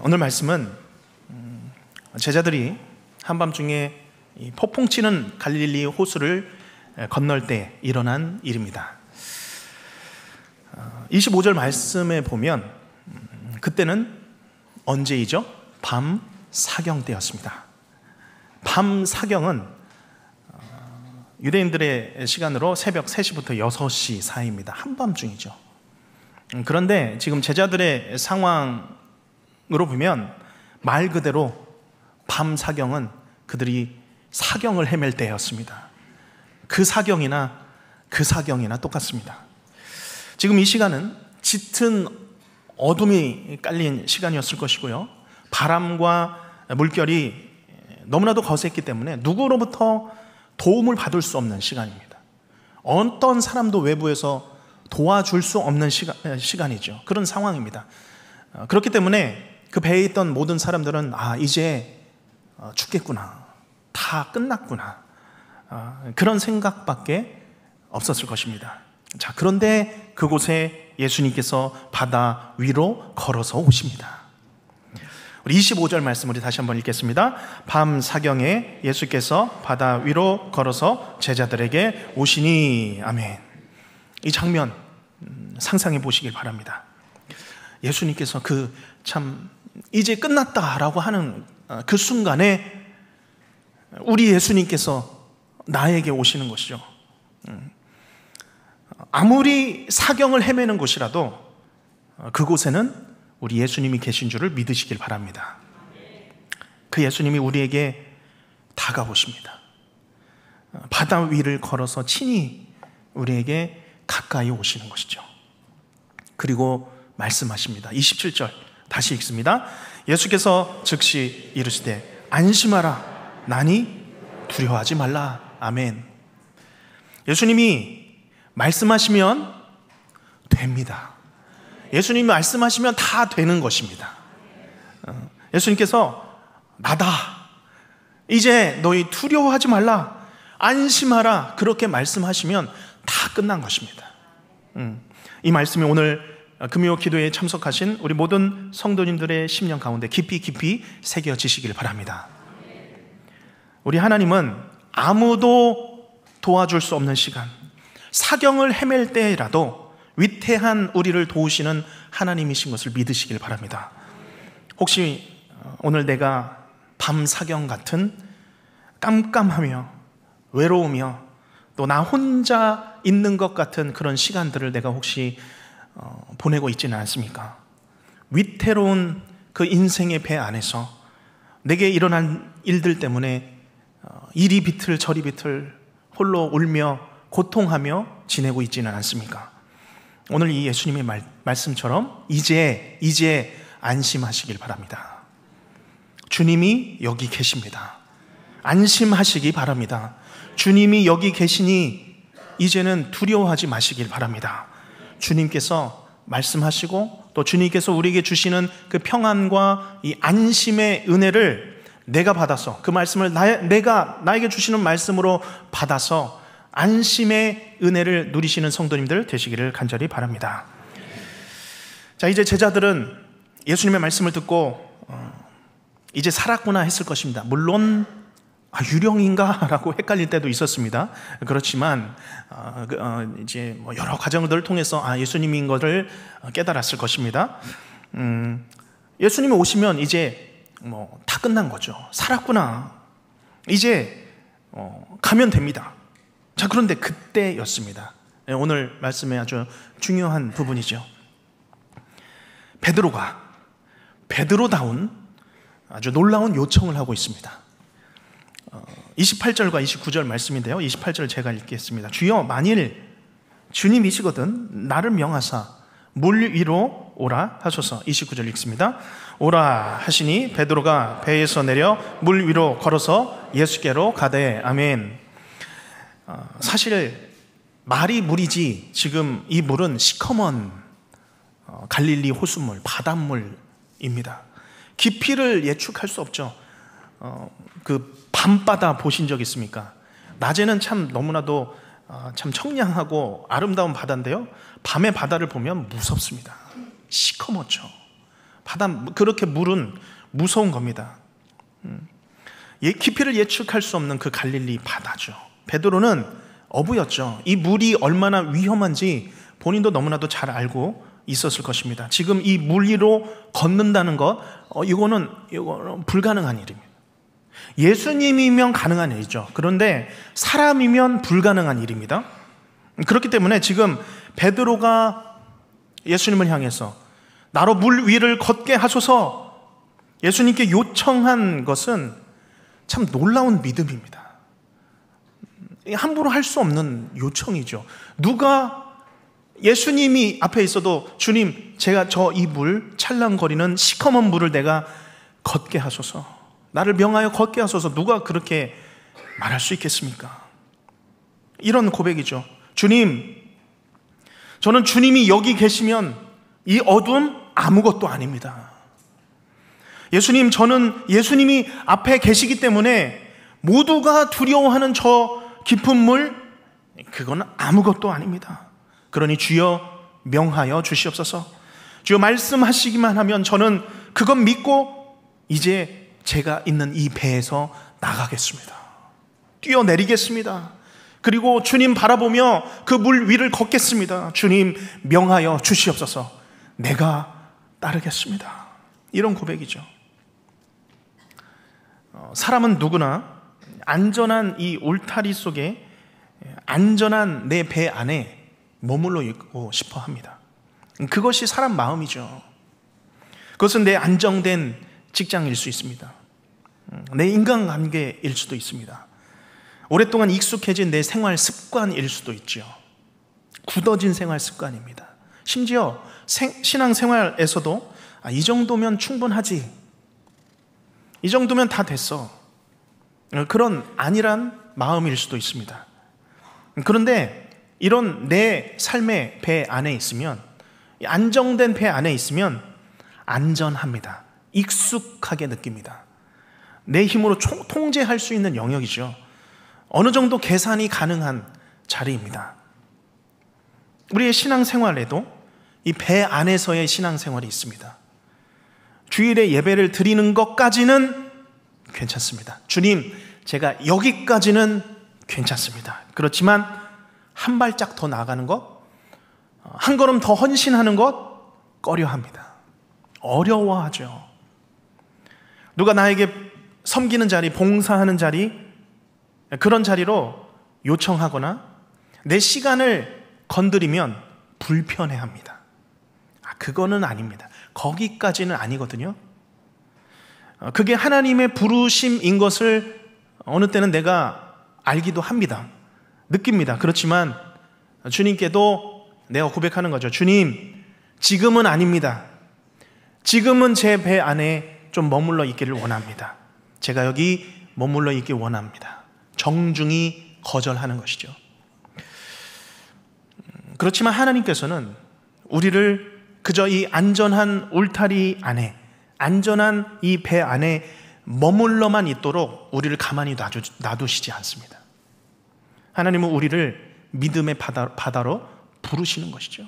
오늘 말씀은 제자들이 한밤중에 폭풍치는 갈릴리 호수를 건널 때 일어난 일입니다. 25절 말씀에 보면 그때는 언제이죠? 밤 사경 때였습니다. 밤 사경은 유대인들의 시간으로 새벽 3시부터 6시 사이입니다. 한밤중이죠. 그런데 지금 제자들의 상황으로 보면 말 그대로 밤 사경은 그들이 사경을 헤맬 때였습니다. 그 사경이나 똑같습니다. 지금 이 시간은 짙은 어둠이 깔린 시간이었을 것이고요, 바람과 물결이 너무나도 거셌기 때문에 누구로부터 도움을 받을 수 없는 시간입니다. 어떤 사람도 외부에서 도와줄 수 없는 시간이죠. 그런 상황입니다. 그렇기 때문에 그 배에 있던 모든 사람들은 이제 죽겠구나, 다 끝났구나, 그런 생각밖에 없었을 것입니다. 자, 그런데 그곳에 예수님께서 바다 위로 걸어서 오십니다. 우리 25절 말씀 우리 다시 한번 읽겠습니다. 밤 사경에 예수께서 바다 위로 걸어서 제자들에게 오시니. 아멘. 이 장면 상상해 보시길 바랍니다. 예수님께서 이제 끝났다라고 하는 그 순간에 우리 예수님께서 나에게 오시는 것이죠. 아무리 사경을 헤매는 곳이라도 그곳에는 우리 예수님이 계신 줄을 믿으시길 바랍니다. 그 예수님이 우리에게 다가오십니다. 바다 위를 걸어서 친히 우리에게 가까이 오시는 것이죠. 그리고 말씀하십니다. 27절 다시 읽습니다. 예수께서 즉시 이르시되 안심하라, 나니 두려워하지 말라. 아멘. 예수님이 말씀하시면 됩니다. 예수님이 말씀하시면 다 되는 것입니다. 예수님께서 나다, 이제 너희 두려워하지 말라, 안심하라, 그렇게 말씀하시면 다 끝난 것입니다. 이 말씀이 오늘 금요 기도에 참석하신 우리 모든 성도님들의 심령 가운데 깊이 새겨지시길 바랍니다. 우리 하나님은 아무도 도와줄 수 없는 시간, 사경을 헤맬 때라도 위태한 우리를 도우시는 하나님이신 것을 믿으시길 바랍니다. 혹시 오늘 내가 밤 사경 같은 깜깜하며 외로우며 또 나 혼자 있는 것 같은 그런 시간들을 내가 혹시 보내고 있지는 않습니까? 위태로운 그 인생의 배 안에서 내게 일어난 일들 때문에 이리 비틀 저리 비틀 홀로 울며 고통하며 지내고 있지는 않습니까? 오늘 이 예수님의 말씀처럼 이제 안심하시길 바랍니다. 주님이 여기 계십니다. 안심하시기 바랍니다. 주님이 여기 계시니 이제는 두려워하지 마시길 바랍니다. 주님께서 말씀하시고 또 주님께서 우리에게 주시는 그 평안과 이 안심의 은혜를 내가 받아서, 그 말씀을 나에게 주시는 말씀으로 받아서 안심의 은혜를 누리시는 성도님들 되시기를 간절히 바랍니다. 자, 이제 제자들은 예수님의 말씀을 듣고 이제 살았구나 했을 것입니다. 물론 유령인가? 라고 헷갈릴 때도 있었습니다. 그렇지만 이제 여러 과정들을 통해서 예수님인 것을 깨달았을 것입니다. 예수님이 오시면 이제 다 끝난 거죠. 살았구나, 이제 가면 됩니다. 자, 그런데 그때였습니다. 오늘 말씀의 아주 중요한 부분이죠. 베드로가 베드로다운 아주 놀라운 요청을 하고 있습니다. 28절과 29절 말씀인데요, 28절 제가 읽겠습니다. 주여, 만일 주님이시거든 나를 명하사 물 위로 오라 하소서. 29절 읽습니다. 오라 하시니 베드로가 배에서 내려 물 위로 걸어서 예수께로 가되. 아멘. 사실 말이 물이지 지금 이 물은 시커먼 갈릴리 호수물, 바닷물입니다. 깊이를 예측할 수 없죠. 그 밤바다 보신 적 있습니까? 낮에는 참 너무나도 참 청량하고 아름다운 바다인데요, 밤의 바다를 보면 무섭습니다. 시커멓죠. 그렇게 물은 무서운 겁니다. 깊이를 예측할 수 없는 그 갈릴리 바다죠. 베드로는 어부였죠. 이 물이 얼마나 위험한지 본인도 너무나도 잘 알고 있었을 것입니다. 지금 이 물 위로 걷는다는 것, 이거는 불가능한 일입니다. 예수님이면 가능한 일이죠. 그런데 사람이면 불가능한 일입니다. 그렇기 때문에 지금 베드로가 예수님을 향해서 나로 물 위를 걷게 하소서 예수님께 요청한 것은 참 놀라운 믿음입니다. 함부로 할 수 없는 요청이죠. 누가 예수님이 앞에 있어도 주님, 제가 이 물, 찰랑거리는 시커먼 물을 내가 걷게 하소서, 나를 명하여 걷게 하소서, 누가 그렇게 말할 수 있겠습니까? 이런 고백이죠. 주님, 저는 주님이 여기 계시면 이 어둠 아무것도 아닙니다. 예수님, 저는 예수님이 앞에 계시기 때문에 모두가 두려워하는 저 깊은 물, 그건 아무것도 아닙니다. 그러니 주여 명하여 주시옵소서. 주여 말씀하시기만 하면 저는 그건 믿고 이제 제가 있는 이 배에서 나가겠습니다. 뛰어내리겠습니다. 그리고 주님 바라보며 그 물 위를 걷겠습니다. 주님 명하여 주시옵소서. 내가 따르겠습니다. 이런 고백이죠. 사람은 누구나 안전한 이 울타리 속에, 안전한 내 배 안에 머물러 있고 싶어 합니다. 그것이 사람 마음이죠. 그것은 내 안정된 직장일 수 있습니다. 내 인간관계일 수도 있습니다. 오랫동안 익숙해진 내 생활 습관일 수도 있죠. 굳어진 생활 습관입니다. 심지어 신앙생활에서도 이 정도면 충분하지, 이 정도면 다 됐어, 그런 안일한 마음일 수도 있습니다. 그런데 이런 내 삶의 배 안에 있으면, 안정된 배 안에 있으면 안전합니다. 익숙하게 느낍니다. 내 힘으로 통제할 수 있는 영역이죠. 어느 정도 계산이 가능한 자리입니다. 우리의 신앙생활에도 이 배 안에서의 신앙생활이 있습니다. 주일에 예배를 드리는 것까지는 괜찮습니다. 주님, 제가 여기까지는 괜찮습니다. 그렇지만 한 발짝 더 나아가는 것, 한 걸음 더 헌신하는 것 꺼려합니다. 어려워하죠. 누가 나에게 섬기는 자리, 봉사하는 자리, 그런 자리로 요청하거나 내 시간을 건드리면 불편해합니다. 그거는 아닙니다. 거기까지는 아니거든요. 그게 하나님의 부르심인 것을 어느 때는 내가 알기도 합니다. 느낍니다. 그렇지만 주님께도 내가 고백하는 거죠. 주님, 지금은 아닙니다. 지금은 제 배 안에 좀 머물러 있기를 원합니다. 제가 여기 머물러 있기 원합니다. 정중히 거절하는 것이죠. 그렇지만 하나님께서는 우리를 그저 이 안전한 울타리 안에, 안전한 이 배 안에 머물러만 있도록 우리를 가만히 놔두시지 않습니다. 하나님은 우리를 믿음의 바다로 부르시는 것이죠.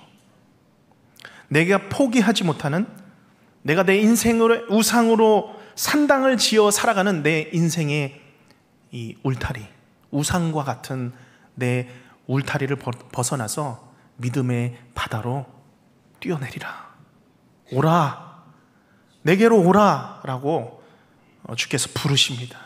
내가 포기하지 못하는, 내가 내 인생으로 우상으로 산당을 지어 살아가는 내 인생의 이 울타리, 우상과 같은 내 울타리를 벗어나서 믿음의 바다로 뛰어내리라. 오라, 내게로 오라 라고 주께서 부르십니다.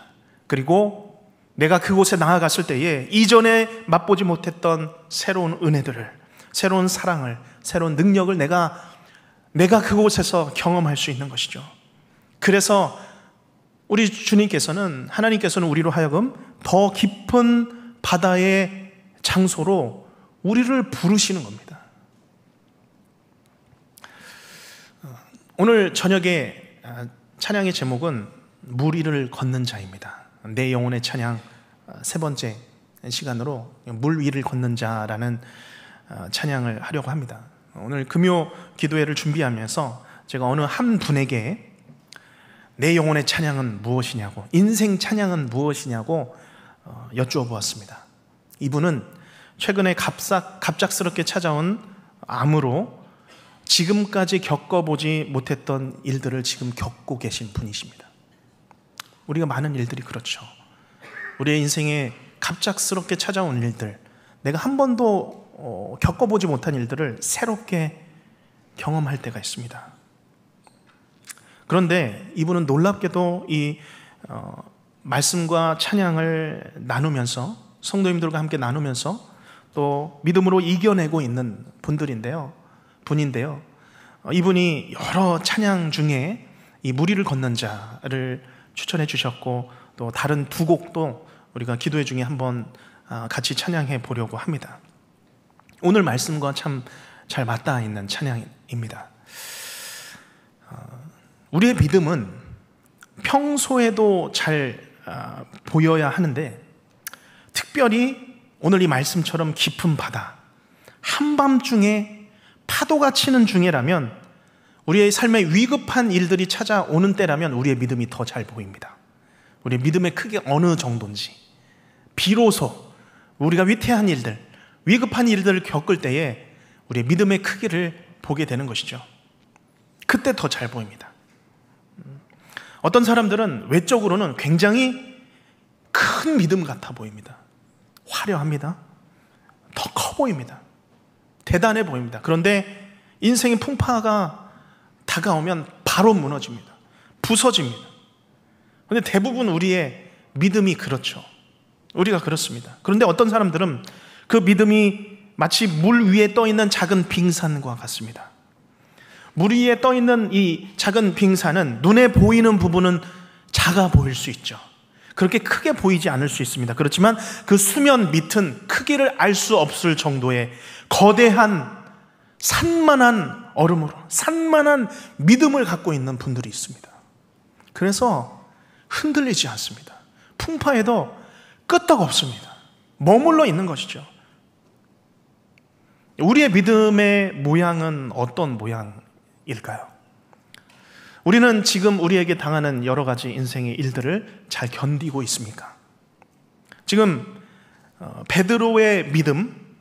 그리고 내가 그곳에 나아갔을 때에 이전에 맛보지 못했던 새로운 은혜들을, 새로운 사랑을, 새로운 능력을 내가 그곳에서 경험할 수 있는 것이죠. 그래서 우리 주님께서는, 하나님께서는 우리로 하여금 더 깊은 바다의 장소로 우리를 부르시는 겁니다. 오늘 저녁에 찬양의 제목은 물 위를 걷는 자입니다. 내 영혼의 찬양 세 번째 시간으로 물 위를 걷는 자라는 찬양을 하려고 합니다. 오늘 금요 기도회를 준비하면서 제가 어느 한 분에게 내 영혼의 찬양은 무엇이냐고, 인생 찬양은 무엇이냐고 여쭈어 보았습니다. 이분은 최근에 갑작스럽게 찾아온 암으로 지금까지 겪어보지 못했던 일들을 지금 겪고 계신 분이십니다. 우리가 많은 일들이 그렇죠. 우리의 인생에 갑작스럽게 찾아온 일들, 내가 한 번도 겪어보지 못한 일들을 새롭게 경험할 때가 있습니다. 그런데 이분은 놀랍게도 이 말씀과 찬양을 나누면서, 성도님들과 함께 나누면서 또 믿음으로 이겨내고 있는 분인데요. 이분이 여러 찬양 중에 이 무리를 걷는 자를 추천해 주셨고, 또 다른 두 곡도 우리가 기도회 중에 한번 같이 찬양해 보려고 합니다. 오늘 말씀과 참 잘 맞닿아 있는 찬양입니다. 우리의 믿음은 평소에도 잘 보여야 하는데, 특별히 오늘 이 말씀처럼 깊은 바다, 한밤중에 파도가 치는 중이라면, 우리의 삶에 위급한 일들이 찾아오는 때라면 우리의 믿음이 더 잘 보입니다. 우리의 믿음의 크기가 어느 정도인지, 비로소 우리가 위태한 일들, 위급한 일들을 겪을 때에 우리의 믿음의 크기를 보게 되는 것이죠. 그때 더 잘 보입니다. 어떤 사람들은 외적으로는 굉장히 큰 믿음 같아 보입니다. 화려합니다. 더 커 보입니다. 대단해 보입니다. 그런데 인생의 풍파가 다가오면 바로 무너집니다. 부서집니다. 그런데 대부분 우리의 믿음이 그렇죠. 우리가 그렇습니다. 그런데 어떤 사람들은 그 믿음이 마치 물 위에 떠 있는 작은 빙산과 같습니다. 물 위에 떠 있는 이 작은 빙산은 눈에 보이는 부분은 작아 보일 수 있죠. 그렇게 크게 보이지 않을 수 있습니다. 그렇지만 그 수면 밑은 크기를 알 수 없을 정도의 거대한 산만한 얼음으로, 산만한 믿음을 갖고 있는 분들이 있습니다. 그래서 흔들리지 않습니다. 풍파에도 끄떡없습니다. 머물러 있는 것이죠. 우리의 믿음의 모양은 어떤 모양일까요? 우리는 지금 우리에게 당하는 여러 가지 인생의 일들을 잘 견디고 있습니까? 지금 베드로의 믿음,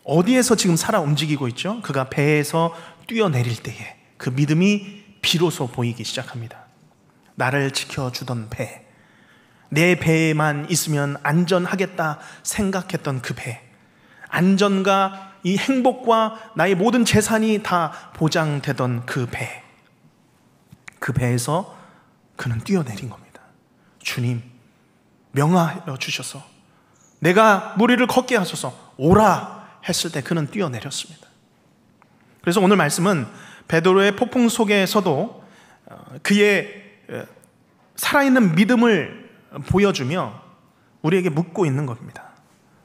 어디에서 지금 살아 움직이고 있죠? 그가 배에서 뛰어내릴 때에 그 믿음이 비로소 보이기 시작합니다. 나를 지켜주던 배, 내 배에만 있으면 안전하겠다 생각했던 그 배, 안전과 이 행복과 나의 모든 재산이 다 보장되던 그 배, 그 배에서 그는 뛰어내린 겁니다. 주님, 명하여 주셔서 내가 무리를 걷게 하소서 오라 했을 때 그는 뛰어내렸습니다. 그래서 오늘 말씀은 베드로의 폭풍 속에서도 그의 살아있는 믿음을 보여주며 우리에게 묻고 있는 겁니다.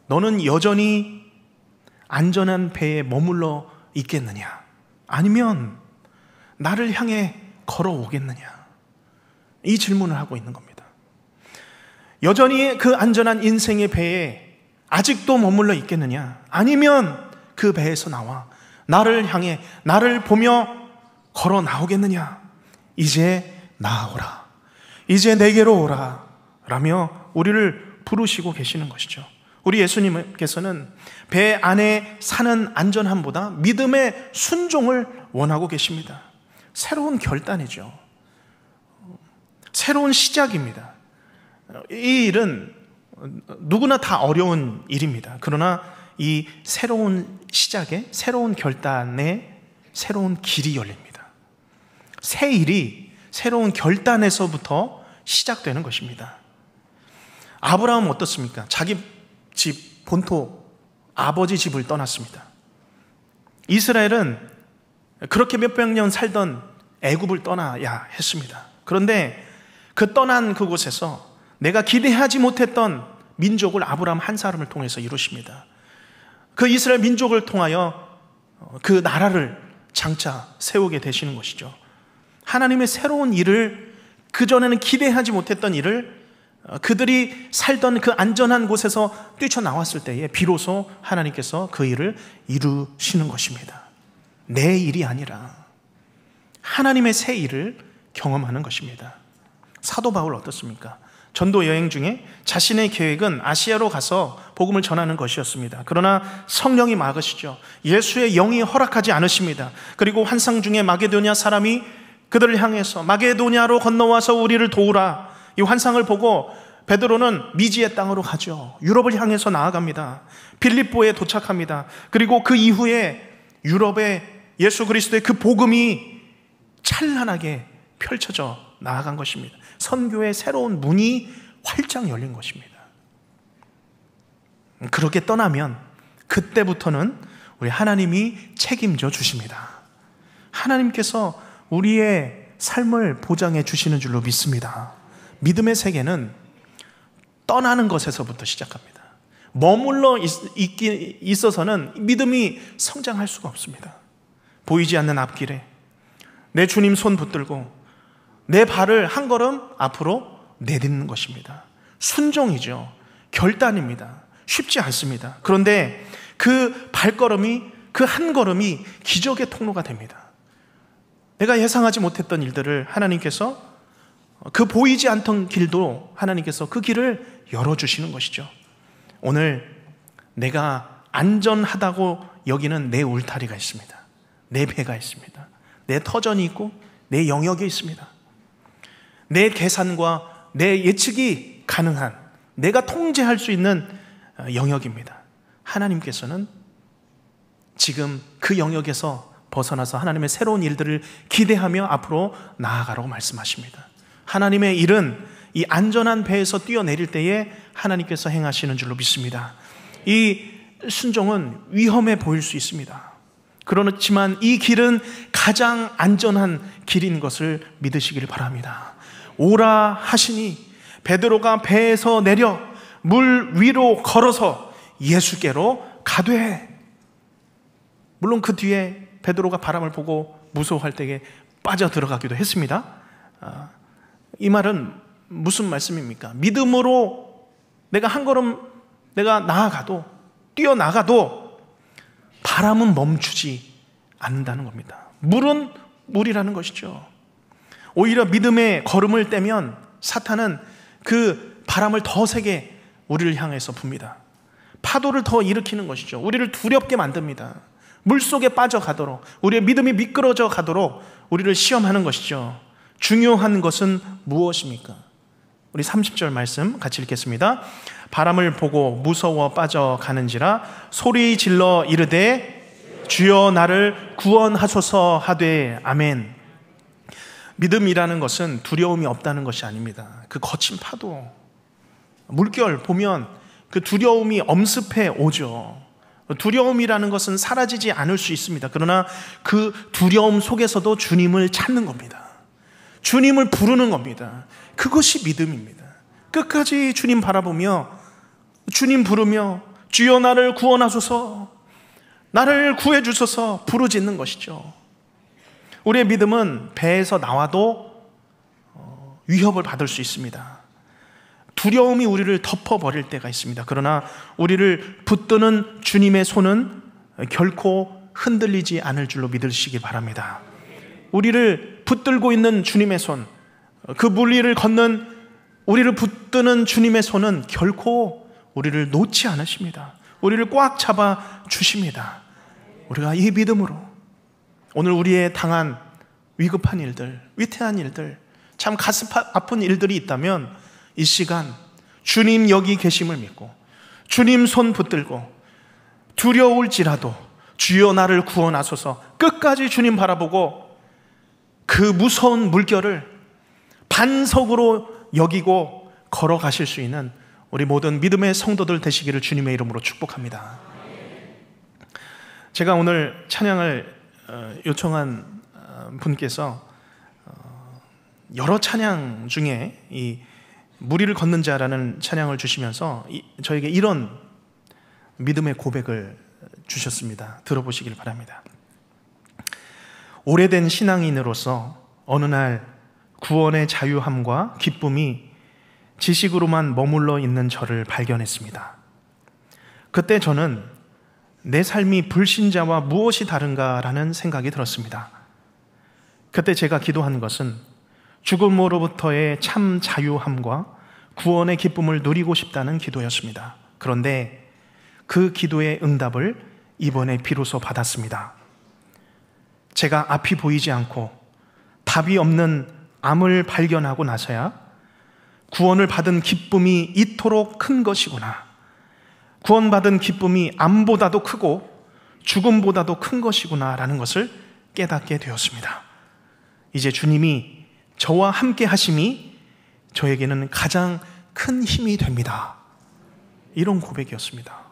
너는 여전히 안전한 배에 머물러 있겠느냐? 아니면 나를 향해 걸어오겠느냐? 이 질문을 하고 있는 겁니다. 여전히 그 안전한 인생의 배에 아직도 머물러 있겠느냐? 아니면 그 배에서 나와 나를 향해, 나를 보며 걸어 나오겠느냐? 이제 나아오라, 이제 내게로 오라 라며 우리를 부르시고 계시는 것이죠. 우리 예수님께서는 배 안에 사는 안전함보다 믿음의 순종을 원하고 계십니다. 새로운 결단이죠. 새로운 시작입니다. 이 일은 누구나 다 어려운 일입니다. 그러나 이 새로운 시작에, 새로운 결단에 새로운 길이 열립니다. 새 일이 새로운 결단에서부터 시작되는 것입니다. 아브라함은 어떻습니까? 자기 집, 본토, 아버지 집을 떠났습니다. 이스라엘은 그렇게 몇백 년 살던 애굽을 떠나야 했습니다. 그런데 그 떠난 그곳에서 내가 기대하지 못했던 민족을 아브라함 한 사람을 통해서 이루십니다. 그 이스라엘 민족을 통하여 그 나라를 장차 세우게 되시는 것이죠. 하나님의 새로운 일을, 그전에는 기대하지 못했던 일을 그들이 살던 그 안전한 곳에서 뛰쳐나왔을 때에 비로소 하나님께서 그 일을 이루시는 것입니다. 내 일이 아니라 하나님의 새 일을 경험하는 것입니다. 사도 바울 어떻습니까? 전도 여행 중에 자신의 계획은 아시아로 가서 복음을 전하는 것이었습니다. 그러나 성령이 막으시죠. 예수의 영이 허락하지 않으십니다. 그리고 환상 중에 마게도냐 사람이 그들을 향해서 마게도냐로 건너와서 우리를 도우라. 이 환상을 보고 베드로는 미지의 땅으로 가죠. 유럽을 향해서 나아갑니다. 빌립보에 도착합니다. 그리고 그 이후에 유럽에 예수 그리스도의 그 복음이 찬란하게 펼쳐져 나아간 것입니다. 선교의 새로운 문이 활짝 열린 것입니다. 그렇게 떠나면 그때부터는 우리 하나님이 책임져 주십니다. 하나님께서 우리의 삶을 보장해 주시는 줄로 믿습니다. 믿음의 세계는 떠나는 것에서부터 시작합니다. 머물러 있어서는 믿음이 성장할 수가 없습니다. 보이지 않는 앞길에 내 주님 손 붙들고 내 발을 한 걸음 앞으로 내딛는 것입니다. 순종이죠. 결단입니다. 쉽지 않습니다. 그런데 그 발걸음이, 그 한 걸음이 기적의 통로가 됩니다. 내가 예상하지 못했던 일들을 하나님께서, 그 보이지 않던 길도 하나님께서 그 길을 열어주시는 것이죠. 오늘 내가 안전하다고 여기는 내 울타리가 있습니다. 내 배가 있습니다. 내 터전이 있고 내 영역이 있습니다. 내 계산과 내 예측이 가능한, 내가 통제할 수 있는 영역입니다. 하나님께서는 지금 그 영역에서 벗어나서 하나님의 새로운 일들을 기대하며 앞으로 나아가라고 말씀하십니다. 하나님의 일은 이 안전한 배에서 뛰어내릴 때에 하나님께서 행하시는 줄로 믿습니다. 이 순종은 위험해 보일 수 있습니다. 그렇지만 이 길은 가장 안전한 길인 것을 믿으시길 바랍니다. 오라 하시니 베드로가 배에서 내려 물 위로 걸어서 예수께로 가되, 물론 그 뒤에 베드로가 바람을 보고 무서워할 때에 빠져들어가기도 했습니다. 이 말은 무슨 말씀입니까? 믿음으로 내가 한 걸음 내가 나아가도, 뛰어나가도 바람은 멈추지 않는다는 겁니다. 물은 물이라는 것이죠. 오히려 믿음의 걸음을 떼면 사탄은 그 바람을 더 세게 우리를 향해서 붑니다. 파도를 더 일으키는 것이죠. 우리를 두렵게 만듭니다. 물속에 빠져가도록, 우리의 믿음이 미끄러져 가도록 우리를 시험하는 것이죠. 중요한 것은 무엇입니까? 우리 30절 말씀 같이 읽겠습니다. 바람을 보고 무서워 빠져가는지라 소리 질러 이르되 주여 나를 구원하소서 하되 아멘. 믿음이라는 것은 두려움이 없다는 것이 아닙니다. 그 거친 파도, 물결 보면 그 두려움이 엄습해 오죠. 두려움이라는 것은 사라지지 않을 수 있습니다. 그러나 그 두려움 속에서도 주님을 찾는 겁니다. 주님을 부르는 겁니다. 그것이 믿음입니다. 끝까지 주님 바라보며 주님 부르며 주여 나를 구원하소서, 나를 구해주소서 부르짖는 것이죠. 우리의 믿음은 배에서 나와도 위협을 받을 수 있습니다. 두려움이 우리를 덮어버릴 때가 있습니다. 그러나 우리를 붙드는 주님의 손은 결코 흔들리지 않을 줄로 믿으시기 바랍니다. 우리를 붙들고 있는 주님의 손, 그 물리를 걷는 우리를 붙드는 주님의 손은 결코 우리를 놓지 않으십니다. 우리를 꽉 잡아 주십니다. 우리가 이 믿음으로 오늘 우리의 당한 위급한 일들, 위태한 일들, 참 가슴 아픈 일들이 있다면 이 시간 주님 여기 계심을 믿고 주님 손 붙들고 두려울지라도 주여 나를 구원하소서 끝까지 주님 바라보고 그 무서운 물결을 반석으로 여기고 걸어가실 수 있는 우리 모든 믿음의 성도들 되시기를 주님의 이름으로 축복합니다. 제가 오늘 찬양을 요청한 분께서 여러 찬양 중에 이 무리를 걷는 자라는 찬양을 주시면서 저에게 이런 믿음의 고백을 주셨습니다. 들어보시길 바랍니다. 오래된 신앙인으로서 어느 날 구원의 자유함과 기쁨이 지식으로만 머물러 있는 저를 발견했습니다. 그때 저는 내 삶이 불신자와 무엇이 다른가라는 생각이 들었습니다. 그때 제가 기도한 것은 죽음으로부터의 참 자유함과 구원의 기쁨을 누리고 싶다는 기도였습니다. 그런데 그 기도의 응답을 이번에 비로소 받았습니다. 제가 앞이 보이지 않고 답이 없는 암을 발견하고 나서야 구원을 받은 기쁨이 이토록 큰 것이구나, 구원받은 기쁨이 암보다도 크고 죽음보다도 큰 것이구나 라는 것을 깨닫게 되었습니다. 이제 주님이 저와 함께 하심이 저에게는 가장 큰 힘이 됩니다. 이런 고백이었습니다.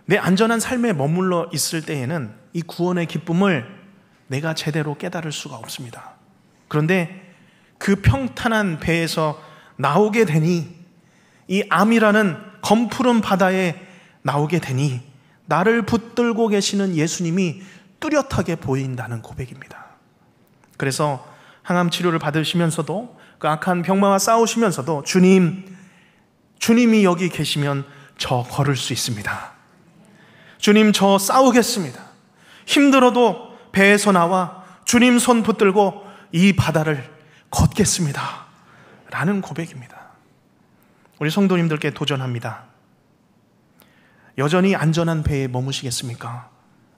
내 안전한 삶에 머물러 있을 때에는 이 구원의 기쁨을 내가 제대로 깨달을 수가 없습니다. 그런데 그 평탄한 배에서 나오게 되니, 이 암이라는 검푸른 바다에 나오게 되니 나를 붙들고 계시는 예수님이 뚜렷하게 보인다는 고백입니다. 그래서 항암 치료를 받으시면서도, 그 악한 병마와 싸우시면서도 주님이 여기 계시면 저 걸을 수 있습니다. 주님, 저 싸우겠습니다. 힘들어도 배에서 나와 주님 손 붙들고 이 바다를 걷겠습니다 라는 고백입니다. 우리 성도님들께 도전합니다. 여전히 안전한 배에 머무시겠습니까?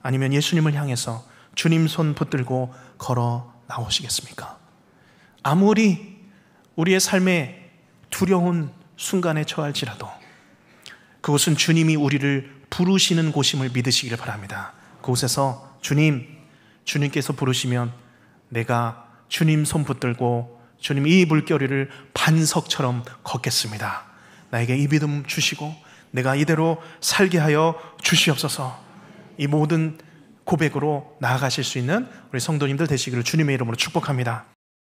아니면 예수님을 향해서 주님 손 붙들고 걸어 나오시겠습니까? 아무리 우리의 삶에 두려운 순간에 처할지라도 그곳은 주님이 우리를 부르시는 곳임을 믿으시기를 바랍니다. 그곳에서 주님께서 부르시면 내가 주님 손 붙들고 주님 이 물결위를 반석처럼 걷겠습니다. 나에게 이 믿음 주시고 내가 이대로 살게 하여 주시옵소서. 이 모든 고백으로 나아가실 수 있는 우리 성도님들 되시기를 주님의 이름으로 축복합니다.